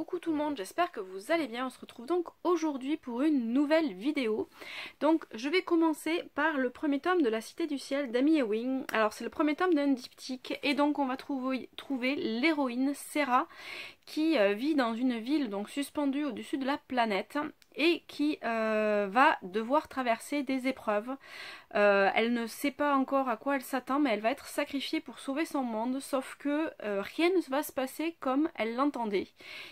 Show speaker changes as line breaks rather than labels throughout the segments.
coucou tout le monde, j'espère que vous allez bien. On se retrouve donc aujourd'hui pour une nouvelle vidéo. Donc je vais commencer par le premier tome de La Cité du Ciel d'Amy Ewing. Alors c'est le premier tome d'un diptyque et donc on va trouver l'héroïne Sera qui vit dans une ville donc suspendue au-dessus de la planète et qui va devoir traverser des épreuves. Elle ne sait pas encore à quoi elle s'attend, mais elle va être sacrifiée pour sauver son monde, sauf que rien ne va se passer comme elle l'entendait.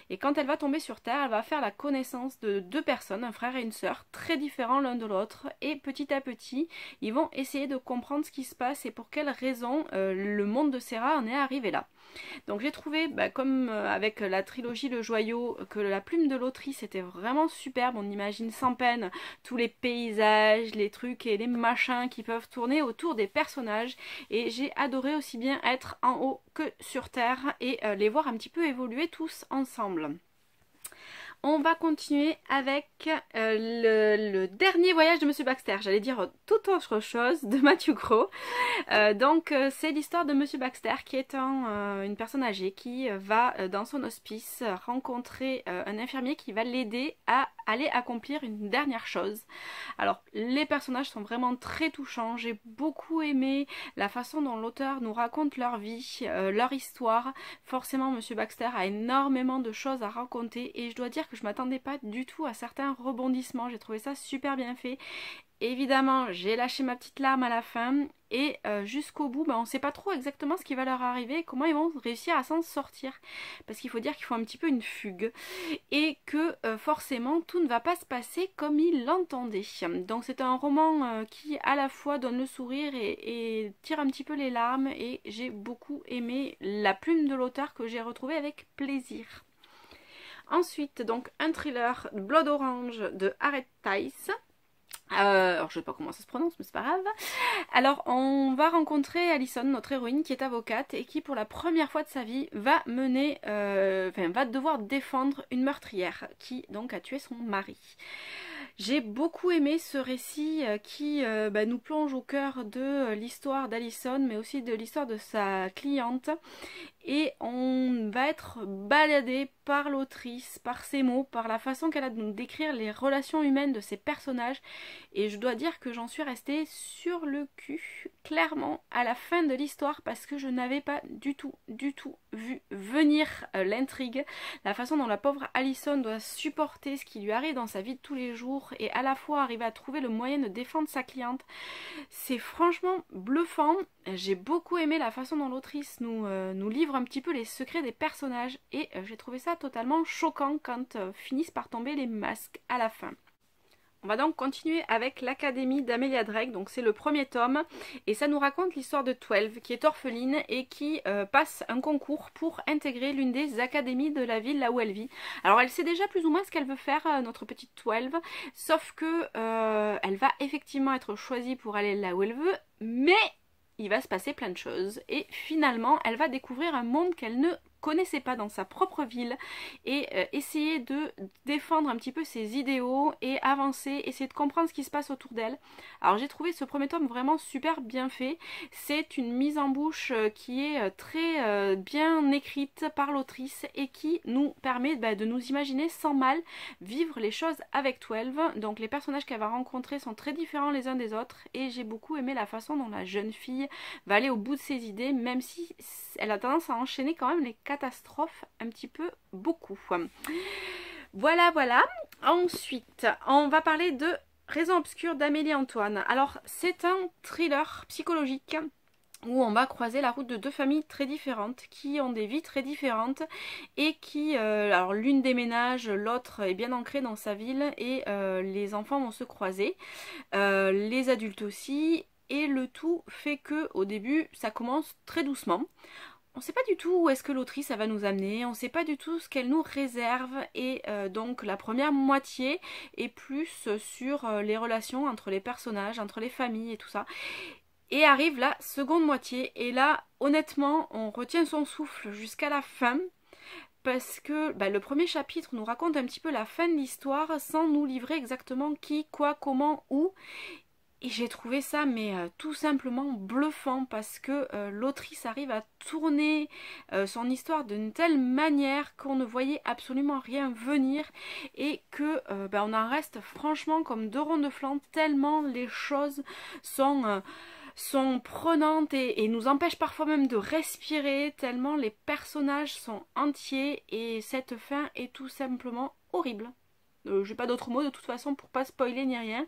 Et quand elle va tomber sur Terre, elle va faire la connaissance de deux personnes, un frère et une sœur, très différents l'un de l'autre, et petit à petit, ils vont essayer de comprendre ce qui se passe et pour quelles raisons le monde de Sera en est arrivé là. Donc j'ai trouvé, comme avec la trilogie Le Joyau, que la plume de l'autrice était vraiment superbe. On imagine sans peine tous les paysages, les trucs et les machins qui peuvent tourner autour des personnages. Et j'ai adoré aussi bien être en haut que sur terre et les voir un petit peu évoluer tous ensemble. On va continuer avec le dernier voyage de Monsieur Baxter. J'allais dire tout autre chose, de Matthew Crowe. C'est l'histoire de Monsieur Baxter qui est une personne âgée qui va dans son hospice rencontrer un infirmier qui va l'aider à aller accomplir une dernière chose. Alors les personnages sont vraiment très touchants. J'ai beaucoup aimé la façon dont l'auteur nous raconte leur vie, leur histoire. Forcément Monsieur Baxter a énormément de choses à raconter et je dois dire que je m'attendais pas du tout à certains rebondissements. J'ai trouvé ça super bien fait. Évidemment, j'ai lâché ma petite larme à la fin et jusqu'au bout, on ne sait pas trop exactement ce qui va leur arriver et comment ils vont réussir à s'en sortir. Parce qu'il faut dire qu'ils font un petit peu une fugue et que forcément tout ne va pas se passer comme ils l'entendaient. Donc c'est un roman qui à la fois donne le sourire et tire un petit peu les larmes et j'ai beaucoup aimé la plume de l'auteur que j'ai retrouvée avec plaisir. Ensuite, donc un thriller Blood Orange de Harriet Tice. Alors je sais pas comment ça se prononce mais c'est pas grave. Alors on va rencontrer Allison, notre héroïne qui est avocate et qui pour la première fois de sa vie va va devoir défendre une meurtrière qui donc a tué son mari. J'ai beaucoup aimé ce récit qui nous plonge au cœur de l'histoire d'Allison mais aussi de l'histoire de sa cliente et on va être baladé par l'autrice, par ses mots, par la façon qu'elle a de nous décrire les relations humaines de ses personnages et je dois dire que j'en suis restée sur le cul clairement à la fin de l'histoire parce que je n'avais pas du tout vu venir l'intrigue, la façon dont la pauvre Allison doit supporter ce qui lui arrive dans sa vie de tous les jours et à la fois arriver à trouver le moyen de défendre sa cliente. C'est franchement bluffant. J'ai beaucoup aimé la façon dont l'autrice nous livre un petit peu les secrets des personnages et j'ai trouvé ça totalement choquant quand finissent par tomber les masques à la fin. On va donc continuer avec l'Académie d'Amelia Drake, donc c'est le premier tome et ça nous raconte l'histoire de 12 qui est orpheline et qui passe un concours pour intégrer l'une des académies de la ville là où elle vit. Alors elle sait déjà plus ou moins ce qu'elle veut faire, notre petite 12, sauf que elle va effectivement être choisie pour aller là où elle veut, mais il va se passer plein de choses et finalement elle va découvrir un monde qu'elle ne connaissait pas dans sa propre ville et essayer de défendre un petit peu ses idéaux et avancer, essayer de comprendre ce qui se passe autour d'elle. Alors j'ai trouvé ce premier tome vraiment super bien fait. C'est une mise en bouche qui est très bien écrite par l'autrice et qui nous permet de nous imaginer sans mal vivre les choses avec 12. Donc les personnages qu'elle va rencontrer sont très différents les uns des autres et j'ai beaucoup aimé la façon dont la jeune fille va aller au bout de ses idées, même si elle a tendance à enchaîner quand même les catastrophes un petit peu beaucoup. Voilà. Ensuite, on va parler de Raison obscure d'Amélie Antoine. Alors, c'est un thriller psychologique où on va croiser la route de deux familles très différentes qui ont des vies très différentes et qui, alors l'une déménage, l'autre est bien ancrée dans sa ville et les enfants vont se croiser, les adultes aussi, et le tout fait que au début ça commence très doucement. On ne sait pas du tout où est-ce que l'autrice va nous amener, on ne sait pas du tout ce qu'elle nous réserve et donc la première moitié est plus sur les relations entre les personnages, entre les familles et tout ça. Et arrive la seconde moitié et là honnêtement on retient son souffle jusqu'à la fin parce que le premier chapitre nous raconte un petit peu la fin de l'histoire sans nous livrer exactement qui, quoi, comment, où. Et j'ai trouvé ça mais tout simplement bluffant parce que l'autrice arrive à tourner son histoire d'une telle manière qu'on ne voyait absolument rien venir et que on en reste franchement comme deux ronds de flanc tellement les choses sont prenantes et nous empêchent parfois même de respirer tellement les personnages sont entiers et cette fin est tout simplement horrible. J'ai pas d'autres mots de toute façon pour pas spoiler ni rien.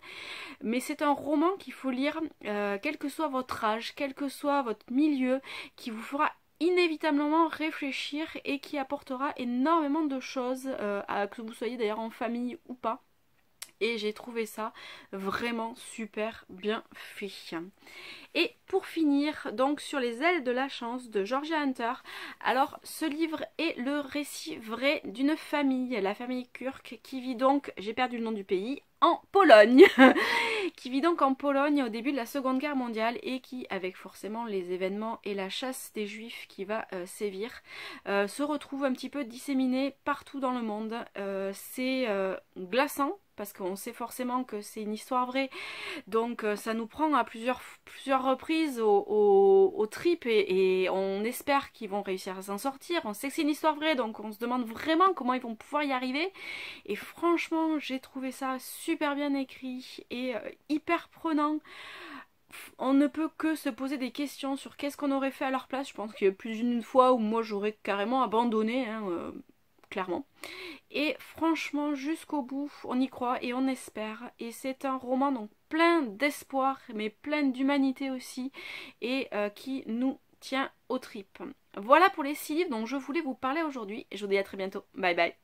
Mais c'est un roman qu'il faut lire, quel que soit votre âge, quel que soit votre milieu, qui vous fera inévitablement réfléchir et qui apportera énormément de choses, que vous soyez d'ailleurs en famille ou pas. Et j'ai trouvé ça vraiment super bien fait. Et pour finir, donc sur les ailes de la chance de Georgia Hunter, alors ce livre est le récit vrai d'une famille, la famille Kurk, qui vit donc, j'ai perdu le nom du pays, en Pologne, qui vit donc en Pologne au début de la Seconde Guerre mondiale et qui, avec forcément les événements et la chasse des Juifs qui va sévir, se retrouve un petit peu disséminée partout dans le monde. C'est glaçant parce qu'on sait forcément que c'est une histoire vraie, donc ça nous prend à plusieurs reprises aux tripes et on espère qu'ils vont réussir à s'en sortir. On sait que c'est une histoire vraie, donc on se demande vraiment comment ils vont pouvoir y arriver. Et franchement, j'ai trouvé ça super bien écrit et hyper prenant. On ne peut que se poser des questions sur qu'est-ce qu'on aurait fait à leur place. Je pense qu'il y a plus d'une fois où moi j'aurais carrément abandonné, hein, clairement. Et franchement, jusqu'au bout, on y croit et on espère. Et c'est un roman donc plein d'espoir, mais plein d'humanité aussi, et qui nous tient aux tripes. Voilà pour les 6 livres dont je voulais vous parler aujourd'hui. Et je vous dis à très bientôt. Bye bye.